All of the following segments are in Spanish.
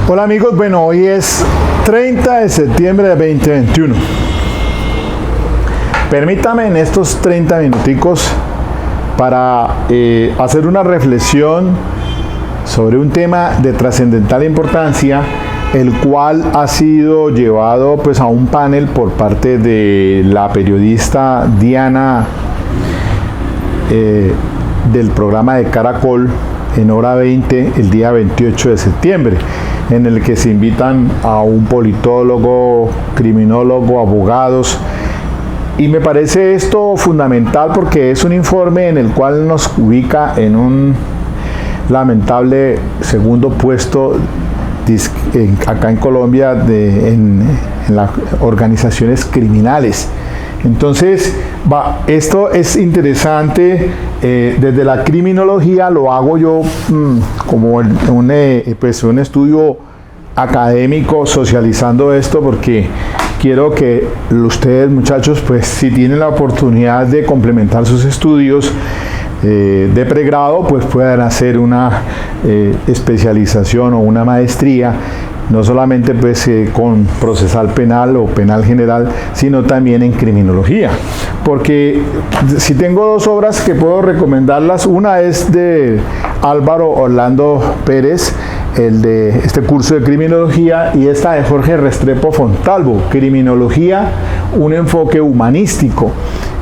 Hola amigos, bueno, hoy es 30 de septiembre de 2021. Permítame en estos 30 minuticos para hacer una reflexión sobre un tema de trascendental importancia, el cual ha sido llevado pues a un panel por parte de la periodista Diana del programa de Caracol en hora 20 el día 28 de septiembre, en el que se invitan a un politólogo, criminólogo, abogados, y me parece esto fundamental porque es un informe en el cual nos ubica en un lamentable segundo puesto acá en Colombia en las organizaciones criminales. Entonces, esto es interesante. Desde la criminología lo hago yo como un estudio académico, socializando esto, porque quiero que ustedes, muchachos, pues si tienen la oportunidad de complementar sus estudios de pregrado, pues puedan hacer una especialización o una maestría, no solamente pues con procesal penal o penal general, sino también en criminología. Porque si tengo dos obras que puedo recomendarlas, una es de Álvaro Orlando Pérez, el de este curso de criminología, y esta de Jorge Restrepo Fontalvo, Criminología, un enfoque humanístico.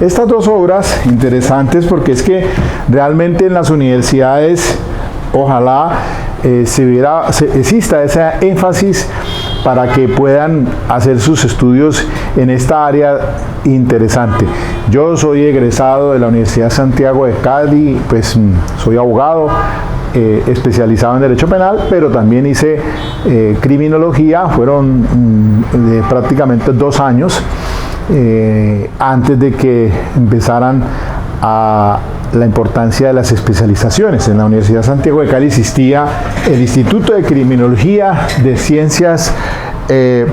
Estas dos obras interesantes, porque es que realmente en las universidades ojalá exista ese énfasis para que puedan hacer sus estudios en esta área interesante. Yo soy egresado de la Universidad Santiago de Cali, pues soy abogado, especializado en Derecho Penal, pero también hice criminología, fueron prácticamente 2 años antes de que empezaran la importancia de las especializaciones. En la Universidad Santiago de Cali existía el Instituto de Criminología de Ciencias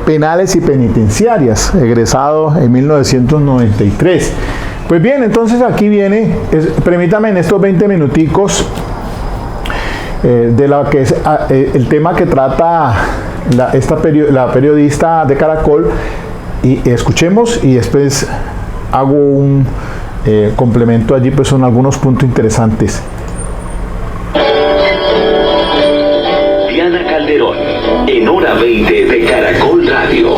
Penales y Penitenciarias, egresado en 1993. Pues bien, entonces aquí viene, permítame en estos 20 minuticos, de lo que es el tema que trata la periodista de Caracol, y escuchemos y después hago un complemento allí, pues son algunos puntos interesantes. Diana Calderón, en hora 20 de Caracol Radio.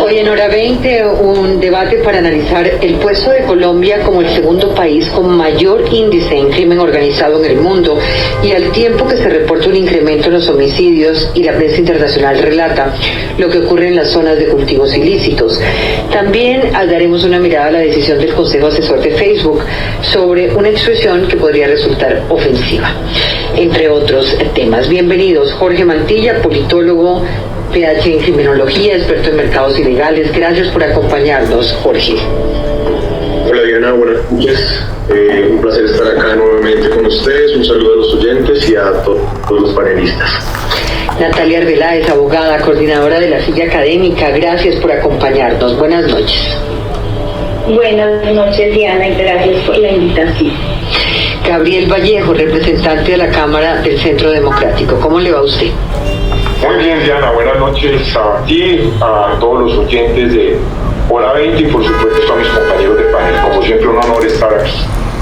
En hora 20, un debate para analizar el puesto de Colombia como el segundo país con mayor índice en crimen organizado en el mundo, y al tiempo que se reporta un incremento en los homicidios y la prensa internacional relata lo que ocurre en las zonas de cultivos ilícitos. También daremos una mirada a la decisión del Consejo Asesor de Facebook sobre una expresión que podría resultar ofensiva, entre otros temas. Bienvenidos, Jorge Mantilla, politólogo, PhD en criminología, experto en mercados ilegales. Gracias por acompañarnos, Jorge. Hola Diana, buenas noches. Un placer estar acá nuevamente con ustedes. Un saludo a los oyentes y a todos los panelistas. Natalia Arbeláez, abogada, coordinadora de la silla académica. Gracias por acompañarnos. Buenas noches. Buenas noches, Diana, y gracias por la invitación. Gabriel Vallejo, representante de la Cámara del Centro Democrático. ¿Cómo le va a usted? Muy bien, Diana, buenas noches a ti, a todos los oyentes de Hora 20 y por supuesto a mis compañeros de panel. Como siempre, un honor estar aquí.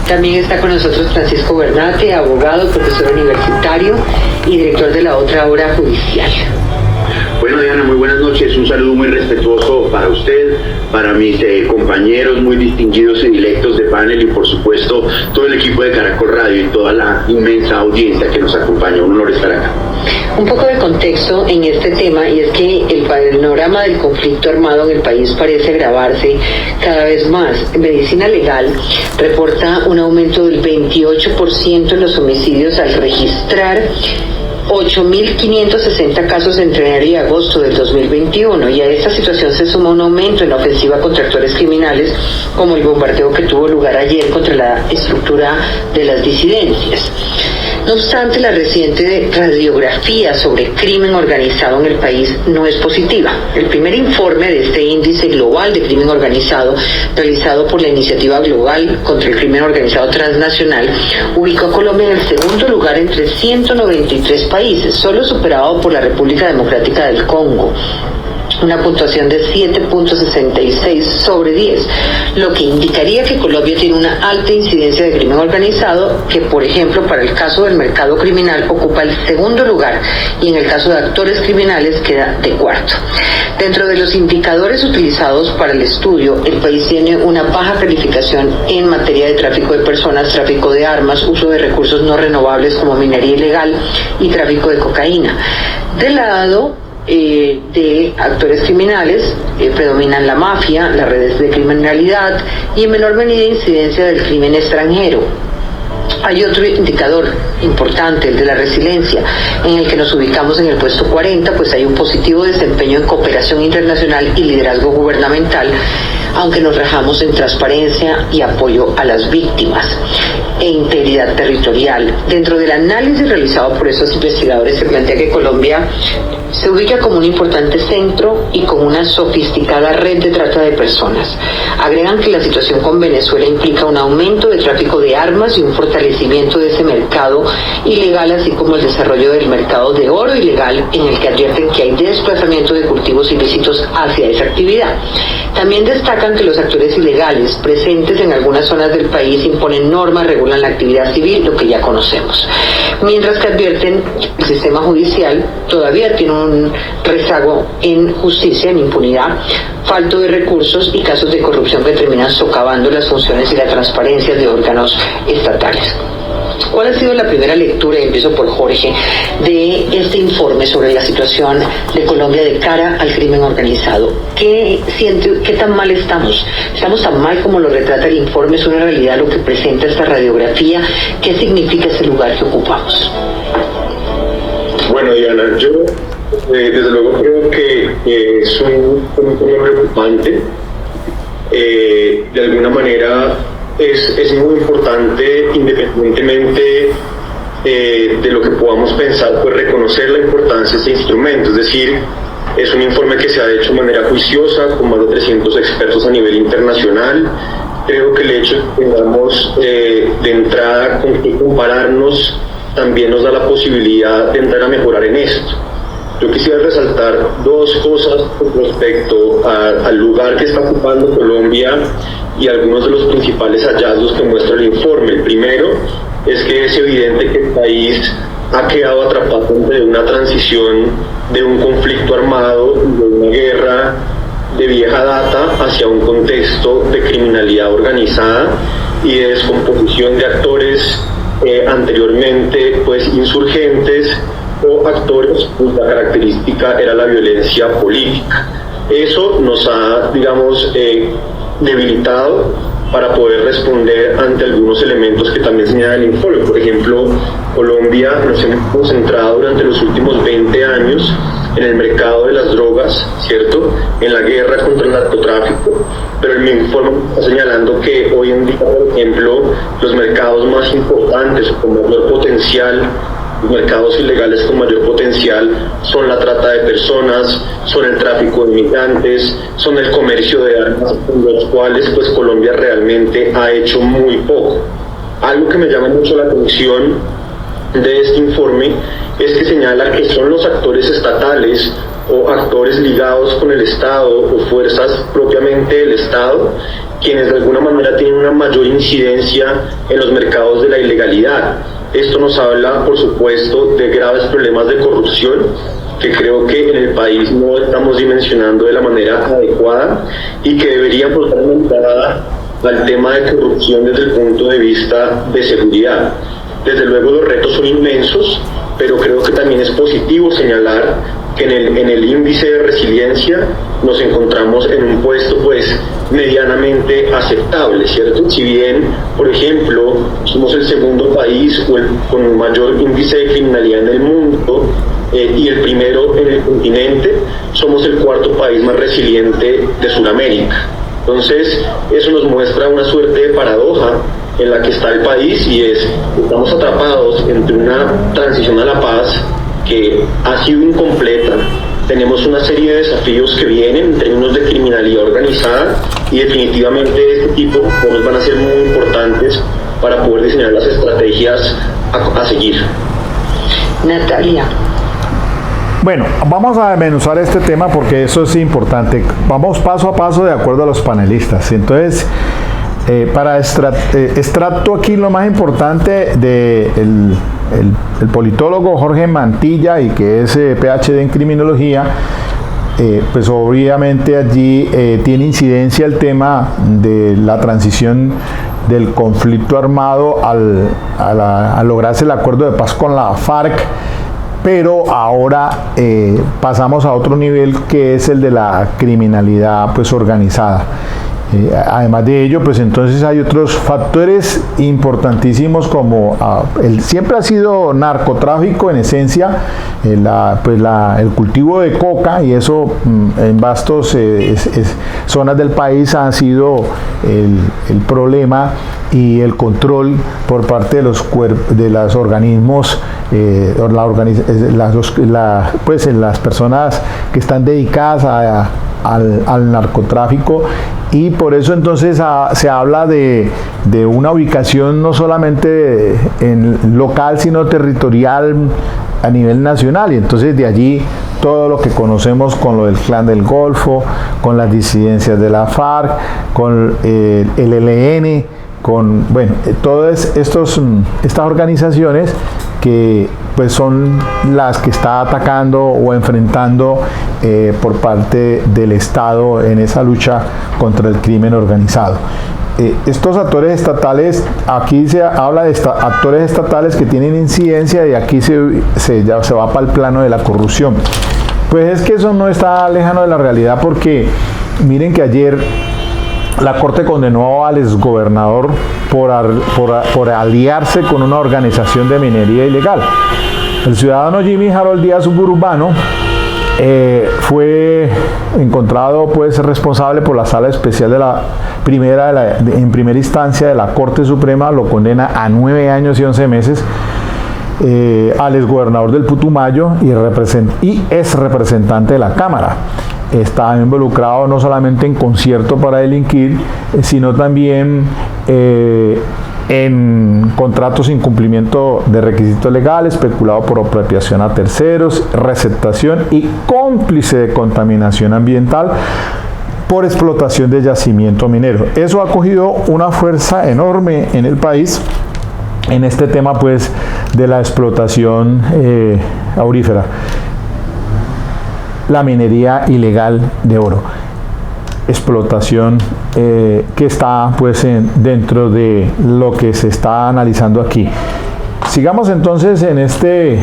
También está con nosotros Francisco Bernate, abogado, profesor universitario y director de la otra obra judicial. Bueno, Diana, muy buenas noches. Un saludo muy respetuoso para usted, para mis compañeros muy distinguidos y directos de panel y por supuesto todo el equipo de Caracol Radio y toda la inmensa audiencia que nos acompaña. Un honor estar acá. Un poco de contexto en este tema, y es que el panorama del conflicto armado en el país parece agravarse cada vez más. Medicina Legal reporta un aumento del 28% en los homicidios al registrar 8.560 casos entre enero y agosto del 2021, y a esta situación se suma un aumento en la ofensiva contra actores criminales, como el bombardeo que tuvo lugar ayer contra la estructura de las disidencias. No obstante, la reciente radiografía sobre crimen organizado en el país no es positiva. El primer informe de este índice global de crimen organizado, realizado por la Iniciativa Global contra el Crimen Organizado Transnacional, ubicó a Colombia en el segundo lugar entre 193 países, solo superado por la República Democrática del Congo, una puntuación de 7.66 sobre 10, lo que indicaría que Colombia tiene una alta incidencia de crimen organizado, que por ejemplo para el caso del mercado criminal ocupa el segundo lugar y en el caso de actores criminales queda de cuarto. Dentro de los indicadores utilizados para el estudio, el país tiene una baja calificación en materia de tráfico de personas, tráfico de armas, uso de recursos no renovables como minería ilegal y tráfico de cocaína. Del lado de actores criminales predominan la mafia, las redes de criminalidad y en menor medida incidencia del crimen extranjero. Hay otro indicador importante, el de la resiliencia, en el que nos ubicamos en el puesto 40, pues hay un positivo desempeño en cooperación internacional y liderazgo gubernamental, aunque nos rajamos en transparencia y apoyo a las víctimas e integridad territorial. Dentro del análisis realizado por estos investigadores se plantea que Colombia se ubica como un importante centro y con una sofisticada red de trata de personas. Agregan que la situación con Venezuela implica un aumento de tráfico de armas y un fortalecimiento de ese mercado ilegal, así como el desarrollo del mercado de oro ilegal, en el que advierten que hay desplazamiento de cultivos ilícitos hacia esa actividad. También destacan que los actores ilegales presentes en algunas zonas del país imponen normas, regulan la actividad civil, lo que ya conocemos. Mientras que advierten que el sistema judicial todavía tiene un rezago en justicia, en impunidad, falto de recursos y casos de corrupción que terminan socavando las funciones y la transparencia de órganos estatales. ¿Cuál ha sido la primera lectura, y empiezo por Jorge, de este informe sobre la situación de Colombia de cara al crimen organizado? ¿Qué tan mal estamos? ¿Estamos tan mal como lo retrata el informe? ¿Es una realidad lo que presenta esta radiografía? ¿Qué significa ese lugar que ocupamos? Bueno, Diana, yo desde luego creo que es un tema preocupante. De alguna manera es muy importante, independientemente de lo que podamos pensar, pues reconocer la importancia de este instrumento. Es decir, es un informe que se ha hecho de manera juiciosa, con más de 300 expertos a nivel internacional. Creo que el hecho de que tengamos de entrada con qué compararnos también nos da la posibilidad de entrar a mejorar en esto. Yo quisiera resaltar dos cosas con respecto al lugar que está ocupando Colombia y algunos de los principales hallazgos que muestra el informe. El primero es que es evidente que el país ha quedado atrapado entre una transición de un conflicto armado, de una guerra de vieja data, hacia un contexto de criminalidad organizada y de descomposición de actores anteriormente pues insurgentes o actores cuya característica era la violencia política. Eso nos ha, digamos, debilitado para poder responder ante algunos elementos que también señala el informe. Por ejemplo, Colombia nos hemos concentrado durante los últimos 20 años en el mercado de las drogas, ¿cierto?, en la guerra contra el narcotráfico, pero el informe está señalando que hoy en día, por ejemplo, los mercados más importantes o con mayor potencial, los mercados ilegales con mayor potencial, son la trata de personas, son el tráfico de migrantes, son el comercio de armas, con los cuales pues Colombia realmente ha hecho muy poco. Algo que me llama mucho la atención de este informe es que señala que son los actores estatales o actores ligados con el Estado o fuerzas propiamente del Estado quienes de alguna manera tienen una mayor incidencia en los mercados de la ilegalidad. Esto nos habla, por supuesto, de graves problemas de corrupción que creo que en el país no estamos dimensionando de la manera adecuada y que deberíamos dar una entrada al tema de corrupción desde el punto de vista de seguridad. Desde luego los retos son inmensos, pero creo que también es positivo señalar que en el índice de resiliencia nos encontramos en un puesto pues medianamente aceptable, ¿cierto? Si bien, por ejemplo, somos el segundo país con mayor índice de criminalidad en el mundo y el primero en el continente. Somos el cuarto país más resiliente de Sudamérica. Entonces, eso nos muestra una suerte de paradoja en la que está el país, y estamos atrapados entre una transición a la paz que ha sido incompleta. Tenemos una serie de desafíos que vienen en términos de criminalidad organizada, y definitivamente este tipo de cosas van a ser muy importantes para poder diseñar las estrategias a seguir. Natalia. Bueno, vamos a desmenuzar este tema porque eso es importante. Vamos paso a paso de acuerdo a los panelistas. Entonces, para extracto aquí lo más importante de el politólogo Jorge Mantilla, y que es PhD en criminología, pues obviamente allí tiene incidencia el tema de la transición del conflicto armado al lograrse el acuerdo de paz con la FARC, pero ahora pasamos a otro nivel, que es el de la criminalidad pues organizada. Además de ello, pues entonces hay otros factores importantísimos, como siempre ha sido narcotráfico en esencia, el cultivo de coca, y eso en vastos zonas del país ha sido el problema, y el control por parte de los organismos, las personas que están dedicadas al narcotráfico. Y por eso entonces se habla de una ubicación no solamente local, sino territorial a nivel nacional, y entonces de allí todo lo que conocemos con lo del Clan del Golfo, con las disidencias de la FARC, con el ELN, con todas estas organizaciones que pues son las que está atacando o enfrentando por parte del Estado en esa lucha contra el crimen organizado. Estos actores estatales, aquí se habla de actores estatales que tienen incidencia, y aquí ya se va para el plano de la corrupción. Pues es que eso no está lejano de la realidad, porque miren que ayer la Corte condenó al exgobernador por aliarse con una organización de minería ilegal. El ciudadano Jimmy Harold Díaz Suburbano fue encontrado pues responsable por la Sala Especial en primera instancia de la Corte Suprema. Lo condena a 9 años y 11 meses al exgobernador del Putumayo, y es representante de la Cámara. Está involucrado no solamente en concierto para delinquir, sino también en contratos sin cumplimiento de requisitos legales, especulado por apropiación a terceros, receptación y cómplice de contaminación ambiental por explotación de yacimiento minero. Eso ha cogido una fuerza enorme en el país en este tema pues de la explotación aurífera, la minería ilegal de oro, explotación que está pues dentro de lo que se está analizando aquí. Sigamos entonces en este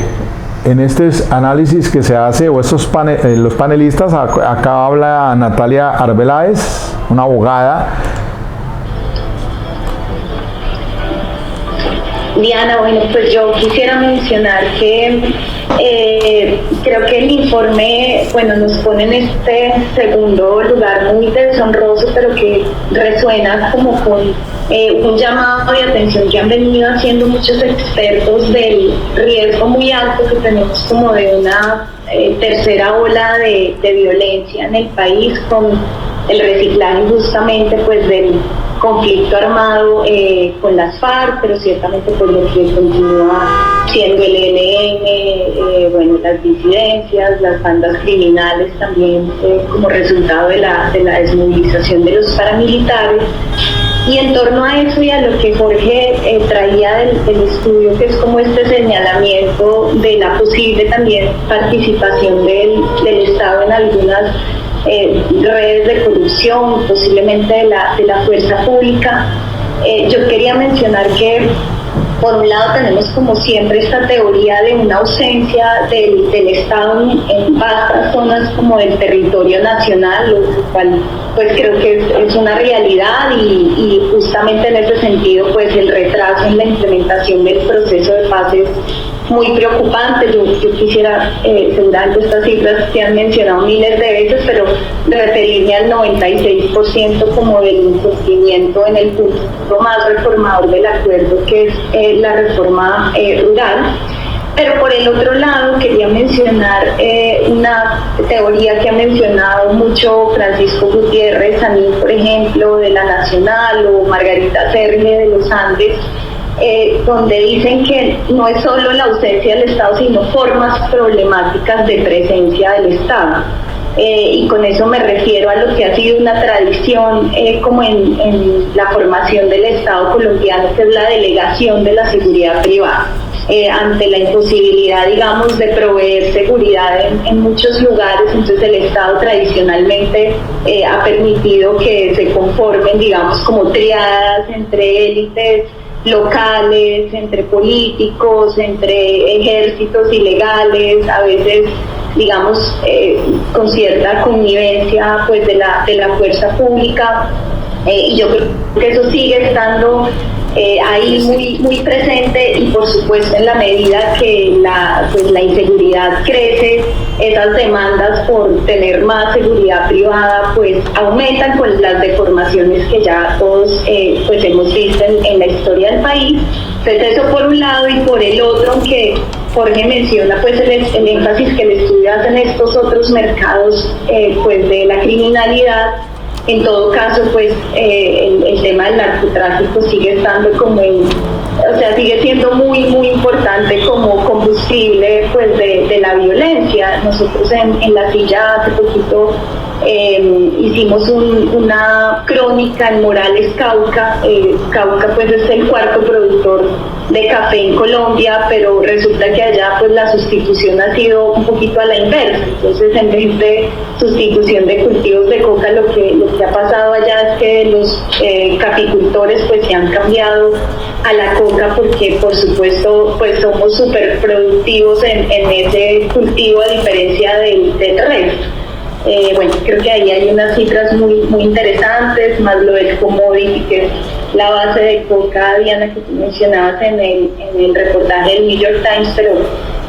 análisis que se hace, o los panelistas. Acá habla Natalia Arbeláez, una abogada. Diana, bueno, pues yo quisiera mencionar que creo que el informe, nos pone en este segundo lugar muy deshonroso, pero que resuena como con un llamado de atención que han venido haciendo muchos expertos del riesgo muy alto que tenemos como de una tercera ola de violencia en el país, con el reciclaje justamente pues del conflicto armado con las FARC, pero ciertamente pues lo que continúa siendo el ELN, las disidencias, las bandas criminales también como resultado de la desmovilización de los paramilitares. Y en torno a eso y a lo que Jorge traía del estudio, que es como este señalamiento de la posible también participación del Estado en algunas redes de corrupción, posiblemente de la fuerza pública, yo quería mencionar que Por un lado tenemos como siempre esta teoría de una ausencia del Estado en vastas zonas como del territorio nacional, lo cual pues creo que es una realidad y justamente en ese sentido pues el retraso en la implementación del proceso de paz es muy preocupante. Yo quisiera, seguramente estas cifras se han mencionado miles de veces, pero referirme al 96% como del incumplimiento en el punto más reformador del acuerdo, que es la reforma rural. Pero por el otro lado quería mencionar una teoría que ha mencionado mucho Francisco Gutiérrez, a mí por ejemplo, de la Nacional, o Margarita Serge de los Andes, donde dicen que no es solo la ausencia del Estado, sino formas problemáticas de presencia del Estado. Y con eso me refiero a lo que ha sido una tradición como en la formación del Estado colombiano, que es la delegación de la seguridad privada. Ante la imposibilidad, digamos, de proveer seguridad en muchos lugares, entonces el Estado tradicionalmente ha permitido que se conformen, digamos, como triadas entre élites locales, entre políticos, entre ejércitos ilegales, a veces digamos con cierta connivencia pues de la fuerza pública, y yo creo que eso sigue estando ahí muy presente, y por supuesto en la medida que la inseguridad crece, esas demandas por tener más seguridad privada pues aumentan con las deformaciones que ya todos pues hemos visto en la historia del país. Entonces eso por un lado, y por el otro, aunque Jorge menciona pues el énfasis que el estudio hace en estos otros mercados pues de la criminalidad, en todo caso pues el tema del narcotráfico sigue estando como sigue siendo muy importante como combustible pues de la violencia. Nosotros en La Silla hace poquito hicimos una crónica en Morales, Cauca. Cauca pues es el cuarto productor de café en Colombia, pero resulta que allá pues la sustitución ha sido un poquito a la inversa. Entonces, en vez de sustitución de cultivos de coca, lo que ha pasado allá es que los caficultores pues se han cambiado a la coca, porque por supuesto pues somos súper productivos en ese cultivo, a diferencia del resto. Bueno, creo que ahí hay unas cifras muy interesantes, más lo del commodity, que es la base de coca, Diana, que tú mencionabas en el reportaje del New York Times, pero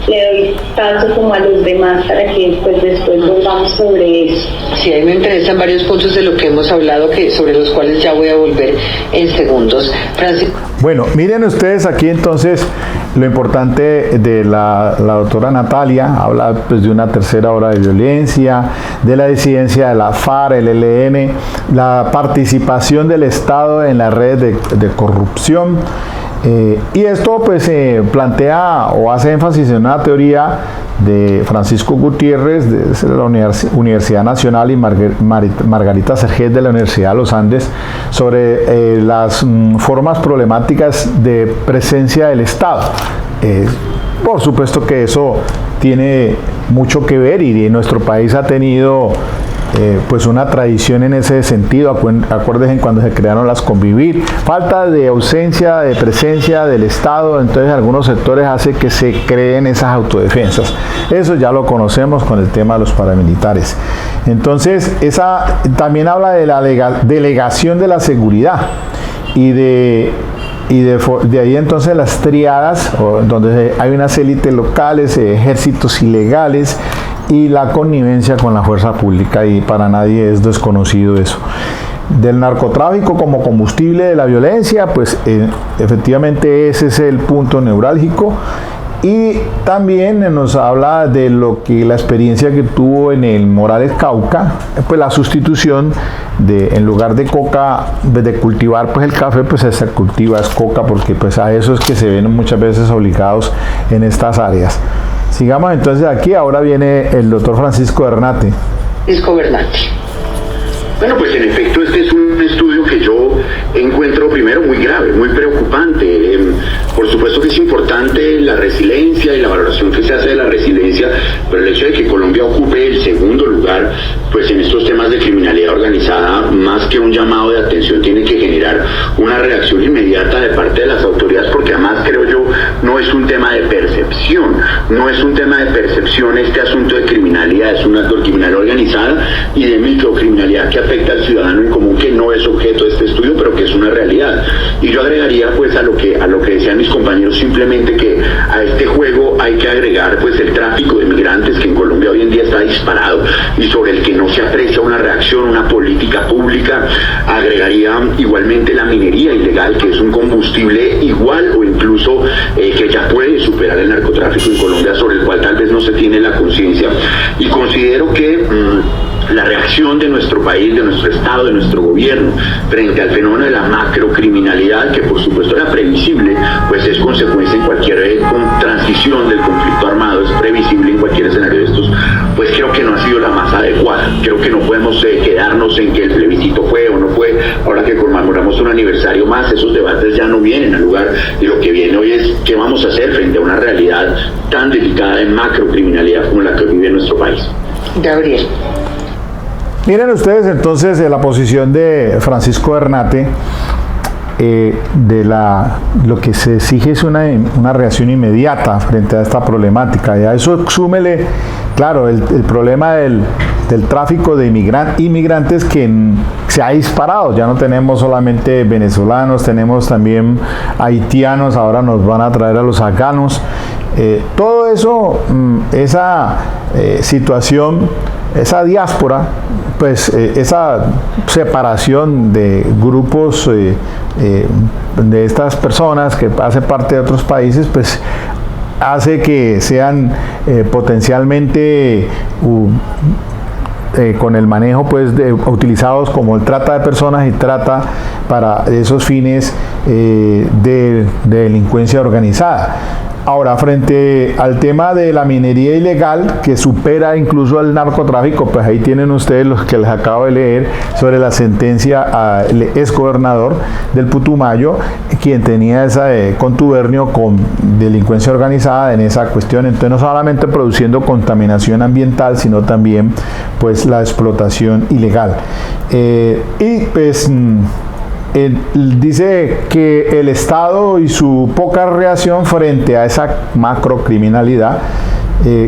le doy paso como a los demás para que pues después volvamos sobre eso. Sí, a mí me interesan varios puntos de lo que hemos hablado, sobre los cuales ya voy a volver en segundos. Francisco. Bueno, miren ustedes aquí entonces lo importante de la doctora Natalia. Habla pues de una tercera ola de violencia, de la disidencia de la FARC, el ELN, la participación del Estado en las redes de corrupción. Y esto pues plantea o hace énfasis en una teoría de Francisco Gutiérrez de la Universidad Nacional y Margarita Serge de la Universidad de los Andes sobre las formas problemáticas de presencia del Estado. Por supuesto que eso tiene mucho que ver, y nuestro país ha tenido pues una tradición en ese sentido. Acuérdense cuando se crearon las Convivir, falta de ausencia de presencia del Estado, entonces algunos sectores hace que se creen esas autodefensas. Eso ya lo conocemos con el tema de los paramilitares. Entonces esa también habla de la delegación de la seguridad, y de ahí entonces las triadas, donde hay unas élites locales, ejércitos ilegales, y la connivencia con la fuerza pública, y para nadie es desconocido eso. Del narcotráfico como combustible de la violencia, pues efectivamente ese es el punto neurálgico. Y también nos habla de lo que la experiencia que tuvo en el Morales, Cauca, pues la sustitución en lugar de coca, de cultivar pues el café, pues se cultiva es coca, porque pues a eso es que se ven muchas veces obligados en estas áreas. Sigamos entonces aquí. Ahora viene el doctor Francisco Bernati. Francisco Bernati. Bueno, pues en efecto este es un estudio que yo encuentro primero muy grave, muy preocupante. Por supuesto que es importante la resiliencia y la valoración que se hace de la resiliencia, pero el hecho de que Colombia ocupe el segundo lugar pues en estos temas de criminalidad organizada, más que un llamado de atención, tiene que generar una reacción inmediata de parte de las autoridades, porque además no es un tema de percepción, no es un tema de percepción este asunto de criminalidad, es un acto de criminalidad organizada y de microcriminalidad que afecta al ciudadano en común, que no es objeto de este estudio, pero que es una realidad. Y yo agregaría pues a lo que decían mis compañeros, simplemente que a este juego hay que agregar pues el tráfico de migrantes, que en Colombia hoy en día está disparado y sobre el que no se aprecia una reacción, una política pública. Agregaría igualmente la minería ilegal, que es un combustible igual o incluso que ya puede superar el narcotráfico en Colombia, sobre el cual tal vez no se tiene la conciencia. Y considero que la reacción de nuestro país, de nuestro Estado, de nuestro gobierno frente al fenómeno de la macrocriminalidad, que por supuesto era previsible, pues es consecuencia en cualquier transición del conflicto armado, es previsible en cualquier escenario de estos, pues creo que no ha sido la más adecuada. Creo que no podemos quedarnos en que el plebiscito fue o no fue. Ahora que conmemoramos un aniversario más, esos debates ya no vienen al lugar, y lo que viene hoy es qué vamos a hacer frente a una realidad tan delicada de macrocriminalidad como la que vive nuestro país. Gabriel. Miren ustedes entonces la posición de Francisco Bernate. Lo que se exige es una reacción inmediata frente a esta problemática. Y a eso súmele, claro, el problema del tráfico de inmigrantes que se ha disparado. Ya no tenemos solamente venezolanos, tenemos también haitianos, ahora nos van a traer a los afganos. Todo eso, esa situación, esa diáspora, pues esa separación de grupos de estas personas que hacen parte de otros países, pues hace que sean potencialmente con el manejo pues utilizados como el trata de personas y trata para esos fines de delincuencia organizada. Ahora, frente al tema de la minería ilegal, que supera incluso al narcotráfico, pues ahí tienen ustedes los que les acabo de leer sobre la sentencia al exgobernador del Putumayo, quien tenía ese contubernio con delincuencia organizada en esa cuestión. Entonces, no solamente produciendo contaminación ambiental, sino también pues la explotación ilegal. Y pues dice que el Estado y su poca reacción frente a esa macrocriminalidad,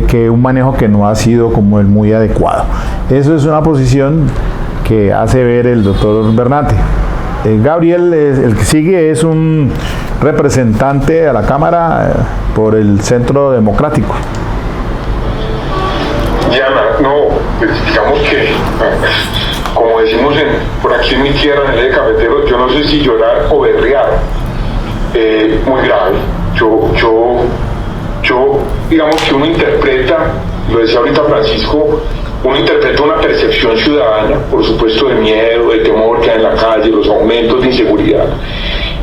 que un manejo que no ha sido como el muy adecuado. Eso es una posición que hace ver el doctor Bernate. Gabriel, el que sigue, es un representante a la Cámara por el Centro Democrático. Diana, no, pues digamos que, como decimos por aquí en mi tierra, en el eje cafetero, yo no sé si llorar o berrear. Muy grave. Yo, digamos que uno interpreta, lo decía ahorita Francisco, uno interpreta una percepción ciudadana, por supuesto, de miedo, de temor que hay en la calle, los aumentos de inseguridad.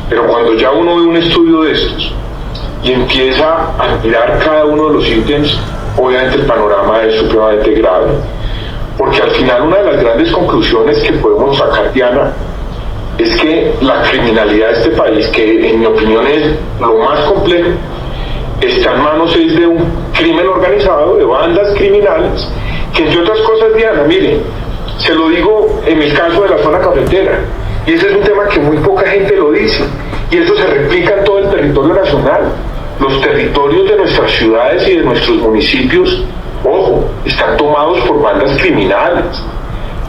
Pero cuando ya uno ve un estudio de estos y empieza a mirar cada uno de los ítems, obviamente el panorama es supremamente grave. Porque al final una de las grandes conclusiones que podemos sacar, Diana, es que la criminalidad de este país, que en mi opinión es lo más complejo, está en manos de un crimen organizado, de bandas criminales, que entre otras cosas, Diana, miren, se lo digo en el caso de la zona cafetera, y ese es un tema que muy poca gente lo dice, y eso se replica en todo el territorio nacional. Los territorios de nuestras ciudades y de nuestros municipios, ojo, están tomados por bandas criminales.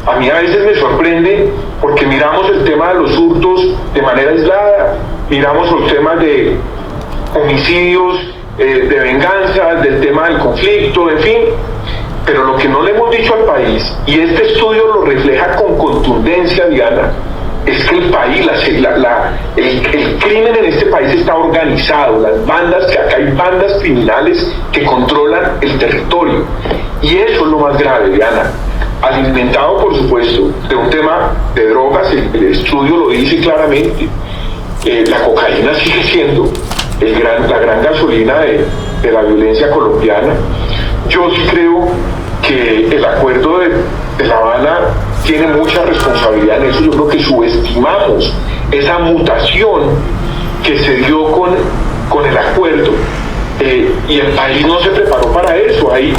A mí a veces me sorprende porque miramos el tema de los hurtos de manera aislada, miramos los temas de homicidios, de venganza, del tema del conflicto, en fin, pero lo que no le hemos dicho al país, y este estudio lo refleja con contundencia, Diana, es que el país, el crimen en este país está organizado, las bandas, que acá hay bandas criminales que controlan el territorio, y eso es lo más grave, Diana, alimentado por supuesto de un tema de drogas. El estudio lo dice claramente, la cocaína sigue siendo la gran gasolina de la violencia colombiana. Yo sí creo que el acuerdo de La Habana tiene mucha responsabilidad en eso. Yo creo que subestimamos esa mutación que se dio con el acuerdo, y el país no se preparó para eso. Ahí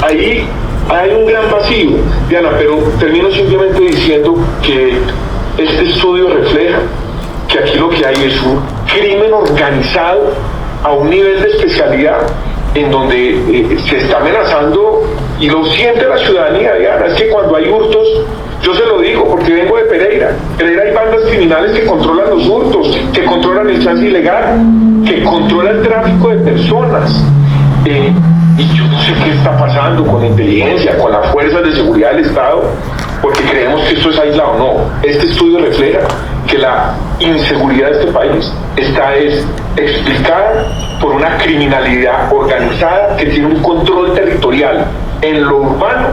hay un gran vacío, Diana, pero termino simplemente diciendo que este estudio refleja que aquí lo que hay es un crimen organizado a un nivel de especialidad en donde se está amenazando, y lo siente la ciudadanía, Diana. Es que cuando hay hurtos, yo se lo digo porque vengo de Pereira hay bandas criminales que controlan los hurtos, que controlan el chance ilegal, que controlan el tráfico de personas. Y yo no sé qué está pasando con la inteligencia, con las fuerzas de seguridad del Estado, porque creemos que esto es aislado. No, este estudio refleja que la inseguridad de este país está explicada por una criminalidad organizada que tiene un control territorial en lo urbano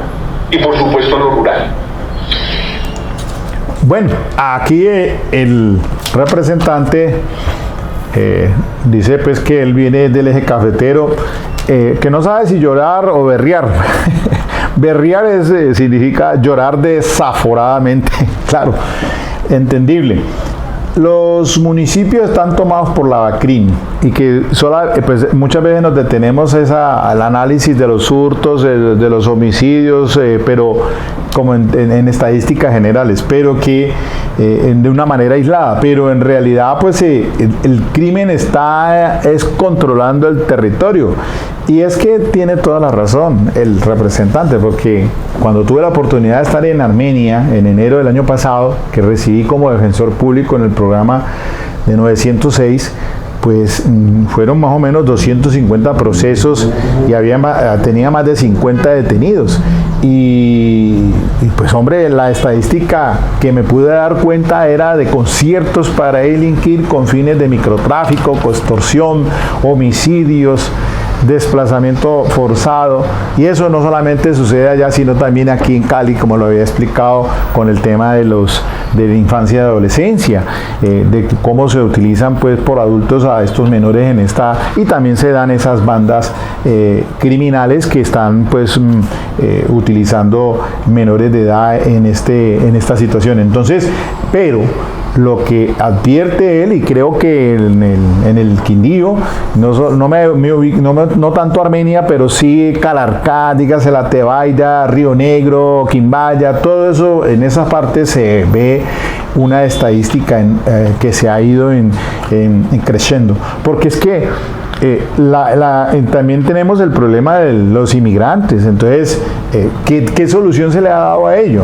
y por supuesto en lo rural. Bueno, aquí el representante dice pues que él viene del eje cafetero, que no sabe si llorar o berrear. Berrear significa llorar desaforadamente, claro, entendible. Los municipios están tomados por la BACRIM y que pues muchas veces nos detenemos al análisis de los hurtos, de los homicidios, pero como en estadísticas generales, pero que de una manera aislada, pero en realidad pues el crimen es controlando el territorio. Y es que tiene toda la razón el representante, porque cuando tuve la oportunidad de estar en Armenia en enero del año pasado, que recibí como defensor público en el programa de 906, pues fueron más o menos 250 procesos y tenía más de 50 detenidos. Y pues hombre, la estadística que me pude dar cuenta era de conciertos para delinquir con fines de microtráfico, extorsión, homicidios, desplazamiento forzado, y eso no solamente sucede allá, sino también aquí en Cali, como lo había explicado con el tema de la infancia y adolescencia, de cómo se utilizan pues por adultos a estos menores y también se dan esas bandas criminales que están pues utilizando menores de edad en esta situación. Entonces, pero lo que advierte él, y creo que en el Quindío, no tanto Armenia, pero sí Calarcá, dígase la Tebaida, Río Negro, Quimbaya, todo eso, en esa parte se ve una estadística que se ha ido en creciendo, porque es que también tenemos el problema de los inmigrantes. Entonces, ¿qué solución se le ha dado a ello?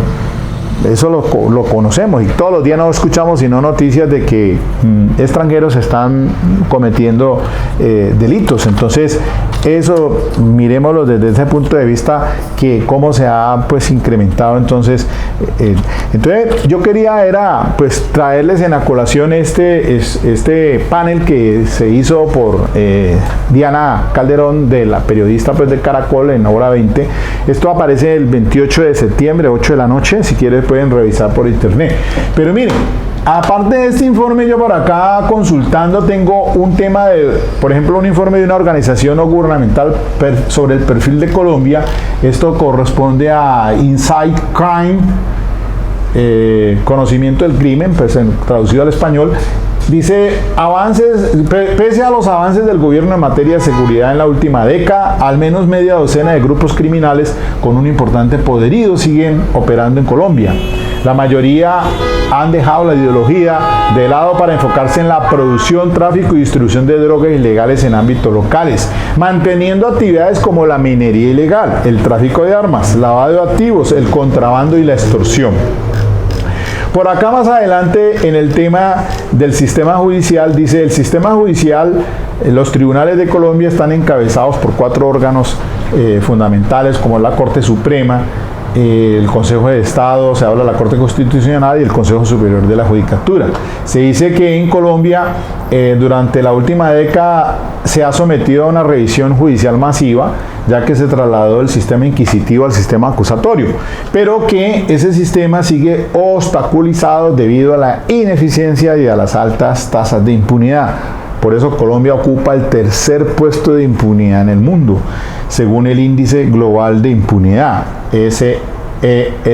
Eso lo conocemos y todos los días nos escuchamos, sino noticias de que extranjeros están cometiendo delitos. Entonces, eso miremoslo desde ese punto de vista, que cómo se ha pues incrementado. Entonces yo quería pues traerles en a colación este panel que se hizo por Diana Calderón, de la periodista pues de Caracol, en Hora 20. Esto aparece el 28 de septiembre, 8 de la noche, si quieres pueden revisar por internet. Pero miren, aparte de este informe, yo por acá consultando tengo un tema por ejemplo, un informe de una organización no gubernamental sobre el perfil de Colombia. Esto corresponde a Inside Crime, conocimiento del crimen, pues traducido al español. Dice, pese a los avances del gobierno en materia de seguridad en la última década, al menos media docena de grupos criminales con un importante poderío siguen operando en Colombia. La mayoría han dejado la ideología de lado para enfocarse en la producción, tráfico y distribución de drogas ilegales en ámbitos locales, manteniendo actividades como la minería ilegal, el tráfico de armas, lavado de activos, el contrabando y la extorsión. Por acá más adelante, en el tema del sistema judicial, dice: el sistema judicial, los tribunales de Colombia están encabezados por 4 órganos fundamentales, como la Corte Suprema, el Consejo de Estado, se habla de la Corte Constitucional, y el Consejo Superior de la Judicatura. Se dice que en Colombia durante la última década se ha sometido a una revisión judicial masiva, ya que se trasladó del sistema inquisitivo al sistema acusatorio, pero que ese sistema sigue obstaculizado debido a la ineficiencia y a las altas tasas de impunidad. Por eso Colombia ocupa el 3er puesto de impunidad en el mundo, según el índice global de impunidad.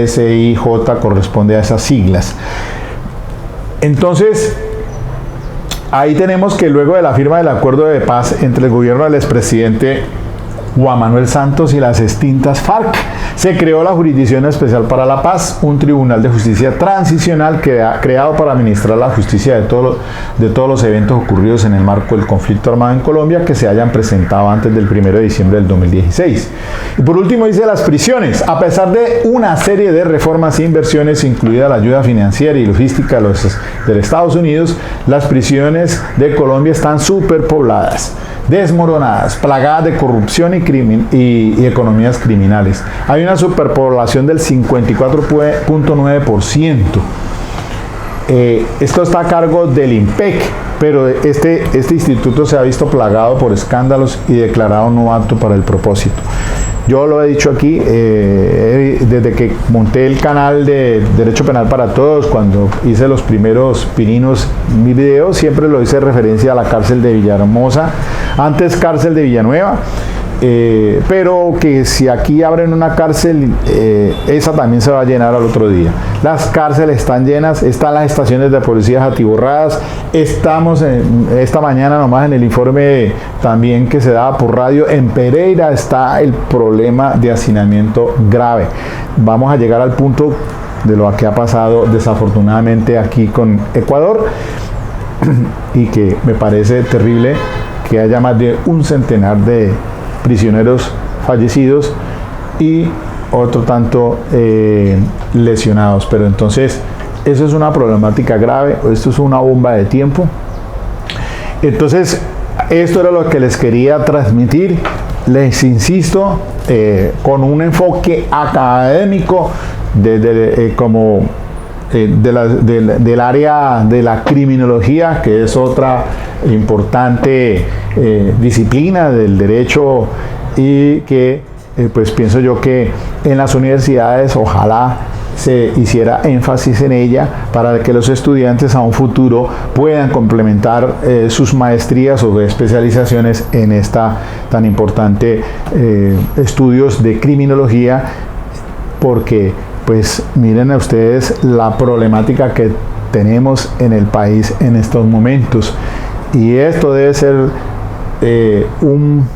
SEIJ corresponde a esas siglas. Entonces, ahí tenemos que luego de la firma del acuerdo de paz entre el gobierno del expresidente Juan Manuel Santos y las extintas FARC. Se creó la Jurisdicción Especial para la Paz, un tribunal de justicia transicional creado para administrar la justicia de todos los eventos ocurridos en el marco del conflicto armado en Colombia que se hayan presentado antes del 1 de diciembre del 2016. Y por último dice las prisiones. A pesar de una serie de reformas e inversiones, incluida la ayuda financiera y logística de los Estados Unidos, las prisiones de Colombia están superpobladas, desmoronadas, plagadas de corrupción y economías criminales. Hay una superpoblación del 54.9%. Esto está a cargo del INPEC, pero este instituto se ha visto plagado por escándalos y declarado no apto para el propósito. Yo lo he dicho aquí, desde que monté el canal de Derecho Penal para Todos, cuando hice los primeros pininos, mi video siempre lo hice referencia a la cárcel de Villahermosa, antes cárcel de Villanueva, pero que si aquí abren una cárcel, esa también se va a llenar al otro día. Las cárceles están llenas, están las estaciones de policías atiborradas. Estamos esta mañana nomás en el informe también que se daba por radio, en Pereira está el problema de hacinamiento grave. Vamos a llegar al punto de lo que ha pasado desafortunadamente aquí con Ecuador y que me parece terrible que haya más de un centenar de prisioneros fallecidos y otro tanto lesionados. Pero entonces eso es una problemática grave, esto es una bomba de tiempo. Entonces esto era lo que les quería transmitir. Les insisto, con un enfoque académico del área de la criminología, que es otra importante disciplina del derecho, y que pues pienso yo que en las universidades ojalá se hiciera énfasis en ella para que los estudiantes a un futuro puedan complementar sus maestrías o especializaciones en esta tan importante estudios de criminología, porque pues miren a ustedes la problemática que tenemos en el país en estos momentos, y esto debe ser un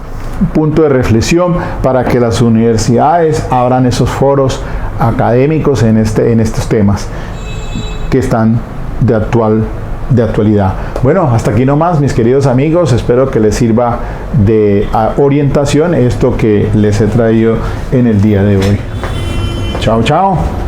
punto de reflexión para que las universidades abran esos foros académicos en estos temas que están de actualidad. Bueno, hasta aquí nomás, mis queridos amigos, espero que les sirva de orientación esto que les he traído en el día de hoy. Chao, chao.